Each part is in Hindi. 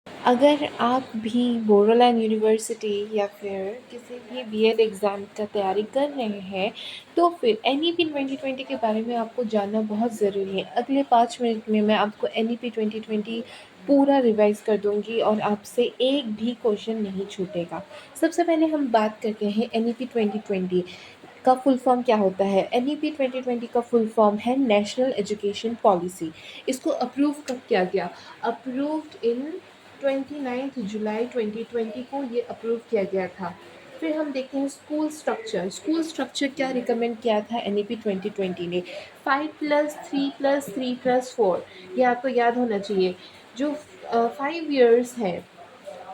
अगर आप भी बोडोलैंड यूनिवर्सिटी या फिर किसी भी बीएड एग्ज़ाम का तैयारी कर रहे हैं, तो फिर एनईपी 2020 के बारे में आपको जानना बहुत ज़रूरी है। अगले 5 मिनट में मैं आपको एनईपी 2020 पूरा रिवाइज़ कर दूँगी और आपसे एक भी क्वेश्चन नहीं छूटेगा। सबसे पहले हम बात करते हैं एनईपी 2020 का फुल फॉर्म क्या होता है। एनईपी 2020 का फुल फॉर्म है नेशनल एजुकेशन पॉलिसी। इसको अप्रूव कब किया गया? अप्रूव्ड इन 29 जुलाई 2020 को ये अप्रूव किया गया था। फिर हम देखते हैं स्कूल स्ट्रक्चर। स्कूल स्ट्रक्चर क्या रिकमेंड किया था एनईपी 2020 ने? 5+3+3+4, ये आपको याद होना चाहिए। जो 5 इयर्स है,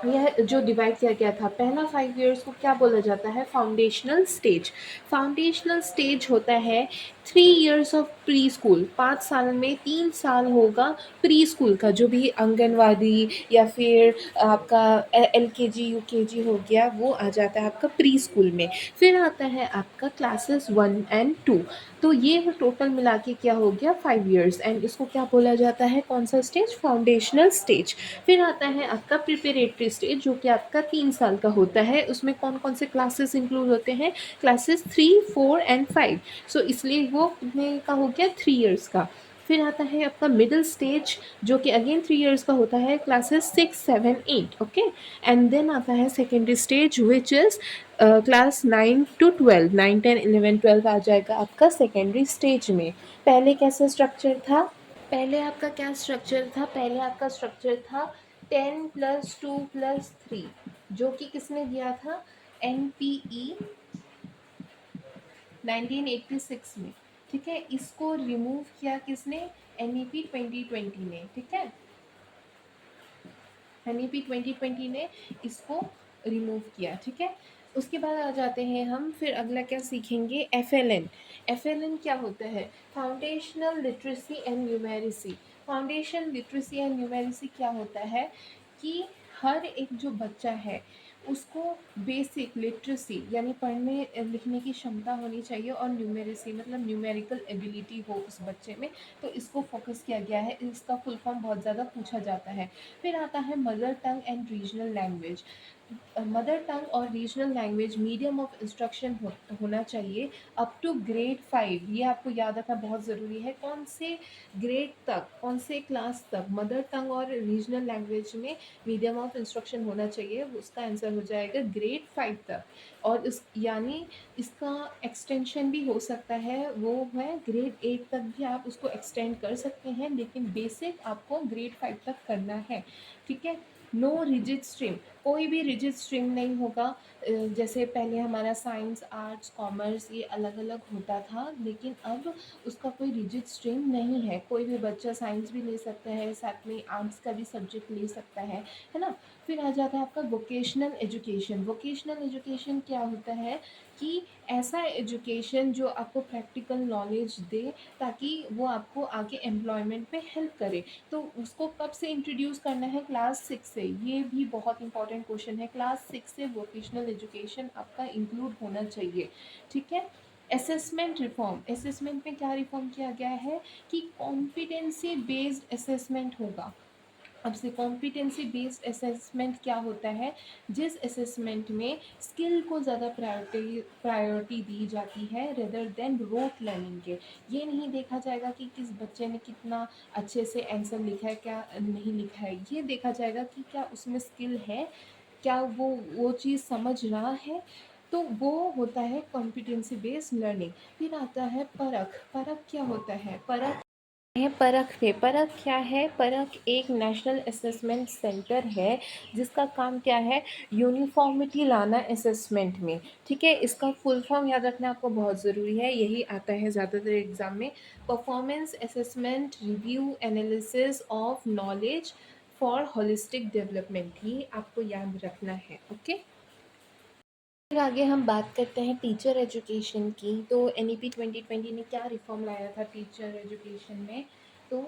यह जो डिवाइड किया गया था, पहला 5 इयर्स को क्या बोला जाता है? Foundational stage. फाउंडेशनल स्टेज होता है 3 इयर्स ऑफ प्री स्कूल। 5 साल में 3 साल होगा प्री स्कूल का, जो भी आंगनवाड़ी या फिर आपका एलकेजी यूकेजी हो गया, वो आ जाता है आपका प्री स्कूल में। फिर आता है आपका क्लासेस 1 एंड 2। तो ये टोटल मिला के क्या हो गया? 5 इयर्स। एंड इसको क्या बोला जाता है? कौन सा स्टेज? Foundational stage. फिर आता है आपका प्रिपरेटरी स्टेज, जो कि आपका 3 साल का होता है। उसमें कौन-कौन से क्लासेस इंक्लूड होते हैं? Classes 3, 4 and 5। सो इसलिए वो कितने का हो गया? 3 इयर्स का। फिर आता है आपका मिडल स्टेज, जो कि अगेन 3 इयर्स का होता है, क्लासेस 6, 7, 8। ओके। एंड देन आता है secondary stage, which is class 9 to 12। 9, 10, 11, 12 आ जाएगा आपका सेकेंडरी स्टेज में। पहले कैसा स्ट्रक्चर था? पहले आपका क्या स्ट्रक्चर था? पहले आपका स्ट्रक्चर था 10+2+3, जो कि किसने दिया था? एनपीई 1986 में। ठीक है, इसको रिमूव किया किसने? एनईपी 2020 ने। ठीक है, एनईपी 2020 ने इसको रिमूव किया। ठीक है, उसके बाद आ जाते हैं हम, फिर अगला क्या सीखेंगे? एफएलएन। एफएलएन क्या होता है? Foundational literacy and numeracy. Foundation literacy and numeracy क्या होता है कि हर एक जो बच्चा है, उसको बेसिक लिटरेसी यानी पढ़ने लिखने की क्षमता होनी चाहिए, और न्यूमेरेसी मतलब न्यूमेरिकल एबिलिटी हो उस बच्चे में। तो इसको फोकस किया गया है। इसका फुल फॉर्म बहुत ज़्यादा पूछा जाता है। फिर आता है mother tongue and regional language. Mother tongue और regional language medium of instruction होना चाहिए अप टू ग्रेड 5। ये आपको याद रखना बहुत ज़रूरी है। कौन से ग्रेड तक, कौन से क्लास तक मदर टंग और रीजनल लैंग्वेज में मीडियम ऑफ इंस्ट्रक्शन होना चाहिए? उसका आंसर हो जाएगा ग्रेड 5 तक। और इस यानी इसका एक्सटेंशन भी हो सकता है, वो है ग्रेड 8 तक भी आप उसको एक्सटेंड कर सकते हैं, लेकिन बेसिक आपको ग्रेड 5 तक करना है। ठीक है। नो रिजिड स्ट्रीम, कोई भी रिजिड स्ट्रीम नहीं होगा। जैसे पहले हमारा साइंस, आर्ट्स, कॉमर्स ये अलग अलग होता था, लेकिन अब उसका कोई रिजिड स्ट्रीम नहीं है। कोई भी बच्चा साइंस भी ले सकता है, साथ में आर्ट्स का भी सब्जेक्ट ले सकता है ना। फिर आ जाता है आपका वोकेशनल एजुकेशन। वोकेशनल एजुकेशन क्या होता है कि ऐसा एजुकेशन जो आपको प्रैक्टिकल नॉलेज दे, ताकि वो आपको आगे एम्प्लॉयमेंट में हेल्प करे। तो उसको कब से इंट्रोड्यूस करना है? क्लास 6 से। ये भी बहुत इंपॉर्टेंट क्वेश्चन है। क्लास 6 से वोकेशनल एजुकेशन आपका इंक्लूड होना चाहिए। ठीक है। Assessment reform. असेसमेंट में क्या रिफॉर्म किया गया है कि कॉम्पिटेंसी बेस्ड असेसमेंट होगा। अब से कॉम्पिटेंसी बेस्ड असेसमेंट क्या होता है? जिस असेसमेंट में स्किल को ज़्यादा प्रायोरिटी दी जाती है रेदर देन रोट लर्निंग के। ये नहीं देखा जाएगा कि किस बच्चे ने कितना अच्छे से आंसर लिखा है, क्या नहीं लिखा है। ये देखा जाएगा कि क्या उसमें स्किल है, क्या वो चीज़ समझ रहा है। तो वो होता है कॉम्पिटेंसी बेस्ड लर्निंग। फिर आता है परख। परख क्या होता है? परख है, परख पे। परख क्या है? परख एक नेशनल असेसमेंट सेंटर है, जिसका काम क्या है? यूनिफॉर्मिटी लाना असेसमेंट में। ठीक है, इसका फुल फॉर्म याद रखना आपको बहुत ज़रूरी है, यही आता है ज़्यादातर एग्जाम में। Performance assessment review analysis of knowledge for holistic development, ये आपको याद रखना है। ओके। फिर आगे हम बात करते हैं टीचर एजुकेशन की। तो एनईपी 2020 ने क्या रिफॉर्म लाया था टीचर एजुकेशन में? तो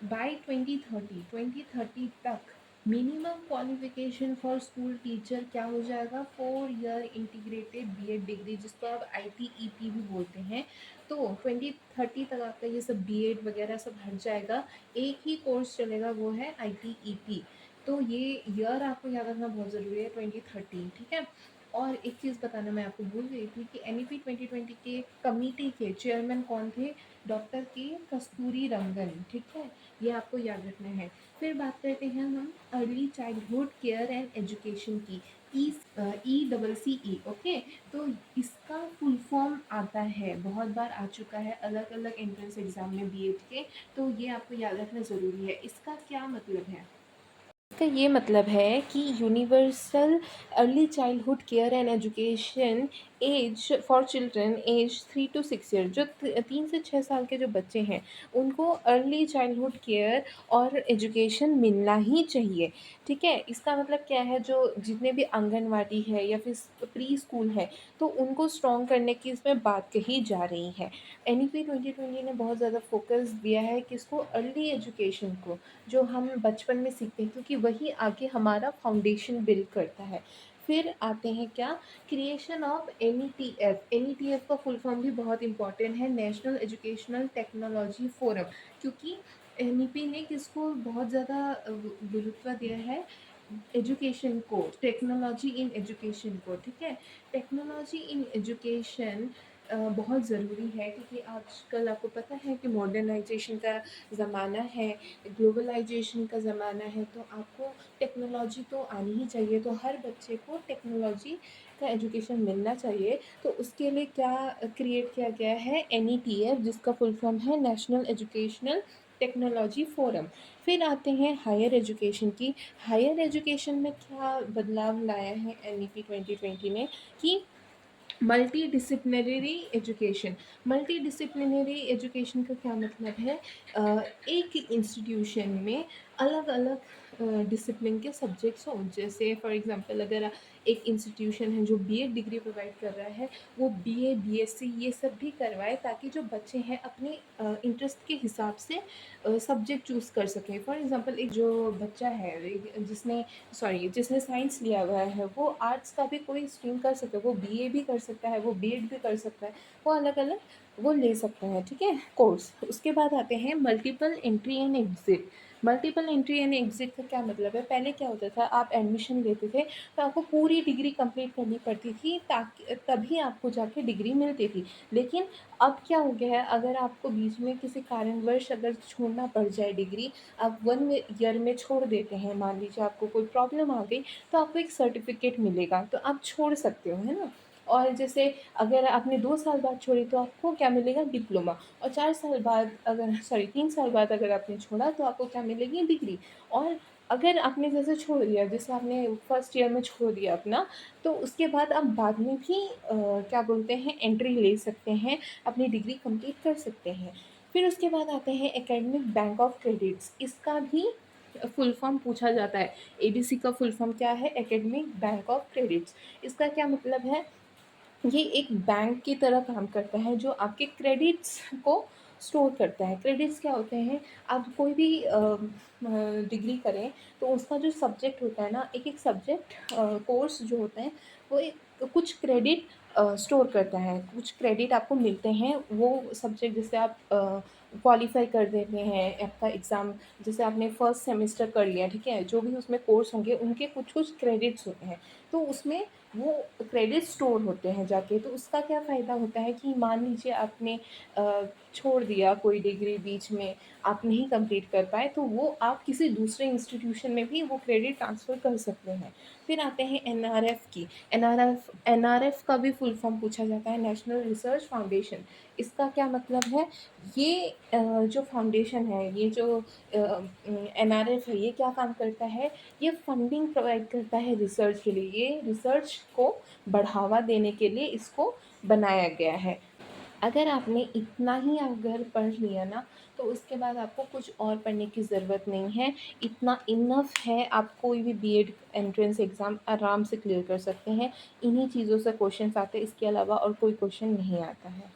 बाय 2030 तक minimum qualification for school teacher क्या हो जाएगा? 4 ईयर इंटीग्रेटेड बीएड डिग्री, जिसको आप आईटीईपी भी बोलते हैं। तो 2030 तक आपका ये सब बीएड वगैरह सब हट जाएगा। एक ही कोर्स चलेगा, वो है आईटीईपी। तो ये ईयर आपको याद रखना बहुत ज़रूरी है, 2013, ठीक है। और एक चीज़ बताना मैं आपको भूल गई थी कि एनईपी 2020 के कमेटी के चेयरमैन कौन थे? डॉक्टर के कस्तूरी रंगन, ठीक है। ये आपको याद रखना है। फिर बात करते हैं हम early childhood care and education की, ECCE, ओके। तो इसका फुल फॉर्म आता है, बहुत बार आ चुका है अलग अलग एंट्रेंस एग्जाम में बीएड के, तो ये आपको याद रखना ज़रूरी है। इसका क्या मतलब है? इसका ये मतलब है कि universal early childhood care and education as for children age 3 to 6 year, जो 3 से 6 साल के जो बच्चे हैं उनको अर्ली चाइल्डहुड केयर और एजुकेशन मिलना ही चाहिए, ठीक है। इसका मतलब क्या है, जो जितने भी आंगनवाड़ी है या फिर प्री स्कूल है, तो उनको स्ट्रॉन्ग करने की इसमें बात कही जा रही है। एनईपी 2020 ने बहुत ज़्यादा फोकस दिया है कि इसको अर्ली एजुकेशन को, जो हम बचपन में सीखते हैं, क्योंकि वही आगे हमारा फाउंडेशन बिल्ड करता है। फिर आते हैं क्या, creation of N E T F का फुल फॉर्म भी बहुत इंपॉर्टेंट है, नेशनल एजुकेशनल टेक्नोलॉजी फोरम, क्योंकि एन ने किसको बहुत ज़्यादा गुरुत्व दिया है, एजुकेशन को, टेक्नोलॉजी इन एजुकेशन को, ठीक है। टेक्नोलॉजी इन एजुकेशन बहुत ज़रूरी है, क्योंकि आजकल आपको पता है कि मॉडर्नाइजेशन का ज़माना है, ग्लोबलाइजेशन का ज़माना है, तो आपको टेक्नोलॉजी तो आनी ही चाहिए, तो हर बच्चे को टेक्नोलॉजी का एजुकेशन मिलना चाहिए। तो उसके लिए क्या क्रिएट किया गया है, NETF, जिसका फुल फॉर्म है नेशनल एजुकेशनल टेक्नोलॉजी फोरम। फिर आते हैं हायर एजुकेशन की। हायर एजुकेशन में क्या बदलाव लाया है NEP 2020 ने, कि multi disciplinary education. Multi disciplinary education का क्या मतलब है, एक इंस्टीट्यूशन में अलग अलग डिसिप्लिन के सब्जेक्ट्स हों। जैसे फॉर एग्जांपल, अगर एक इंस्टीट्यूशन है जो बीएड डिग्री प्रोवाइड कर रहा है, वो बीए बीएससी ये सब भी करवाए, ताकि जो बच्चे हैं अपने इंटरेस्ट के हिसाब से सब्जेक्ट चूज़ कर सकें। फॉर एग्जांपल, एक जो बच्चा है जिसने साइंस लिया हुआ है, वो आर्ट्स का भी कोई स्ट्रीम कर सकता है, वो बीए भी कर सकता है, वो बीएड भी कर सकता है, वो अलग अलग वो ले सकता है, ठीक है, कोर्स। उसके बाद आते हैं multiple entry and exit. Multiple entry and exit का क्या मतलब है, पहले क्या होता था, आप एडमिशन लेते थे तो आपको पूरी डिग्री कंप्लीट करनी पड़ती थी, ताकि तभी आपको जाके डिग्री मिलती थी। लेकिन अब क्या हो गया है, अगर आपको बीच में किसी कारणवश अगर छोड़ना पड़ जाए डिग्री, आप 1 ईयर में छोड़ देते हैं, मान लीजिए आपको कोई प्रॉब्लम आ गई, तो आपको एक सर्टिफिकेट मिलेगा, तो आप छोड़ सकते हो, है ना। और जैसे अगर आपने 2 साल बाद छोड़ी, तो आपको क्या मिलेगा, डिप्लोमा। और 4 साल बाद, अगर 3 साल बाद अगर आपने छोड़ा, तो आपको क्या मिलेगी, डिग्री। और अगर आपने जैसे छोड़ दिया, जैसे आपने फर्स्ट ईयर में छोड़ दिया अपना, तो उसके बाद आप बाद में भी क्या बोलते हैं, एंट्री ले सकते हैं, अपनी डिग्री कंप्लीट कर सकते हैं। फिर उसके बाद आते हैं एकेडमिक बैंक ऑफ क्रेडिट्स। इसका भी फुल फॉर्म पूछा जाता है। एबीसी का फुल फॉर्म क्या है, एकेडमिक बैंक ऑफ क्रेडिट्स। इसका क्या मतलब है, ये एक बैंक की तरह काम करता है, जो आपके क्रेडिट्स को स्टोर करता है। क्रेडिट्स क्या होते हैं, आप कोई भी डिग्री करें, तो उसका जो सब्जेक्ट होता है ना, एक एक सब्जेक्ट कोर्स जो होते हैं, वो एक कुछ क्रेडिट स्टोर करता है, कुछ क्रेडिट आपको मिलते हैं वो सब्जेक्ट। जैसे आप क्वालिफाई कर देते हैं आपका एग्ज़ाम, जैसे आपने फर्स्ट सेमेस्टर कर लिया, ठीक है, जो भी उसमें कोर्स होंगे उनके कुछ कुछ क्रेडिट्स होते हैं, तो उसमें वो क्रेडिट स्टोर होते हैं जाके। तो उसका क्या फ़ायदा होता है कि मान लीजिए आपने छोड़ दिया कोई डिग्री बीच में, आप नहीं कंप्लीट कर पाए, तो वो आप किसी दूसरे इंस्टीट्यूशन में भी वो क्रेडिट ट्रांसफ़र कर सकते हैं। फिर आते हैं एनआरएफ की। एनआरएफ का भी फुल फॉर्म पूछा जाता है, नेशनल रिसर्च फाउंडेशन। इसका क्या मतलब है, ये जो फाउंडेशन है, ये जो एनआरएफ है, ये क्या काम करता है, ये फंडिंग प्रोवाइड करता है रिसर्च के लिए। ये रिसर्च को बढ़ावा देने के लिए इसको बनाया गया है। अगर आपने इतना ही अगर पढ़ लिया ना, तो उसके बाद आपको कुछ और पढ़ने की ज़रूरत नहीं है, इतना इनफ है। आप कोई भी बीएड एंट्रेंस एग्ज़ाम आराम से क्लियर कर सकते हैं। इन्हीं चीज़ों से क्वेश्चंस आते हैं, इसके अलावा और कोई क्वेश्चन नहीं आता है।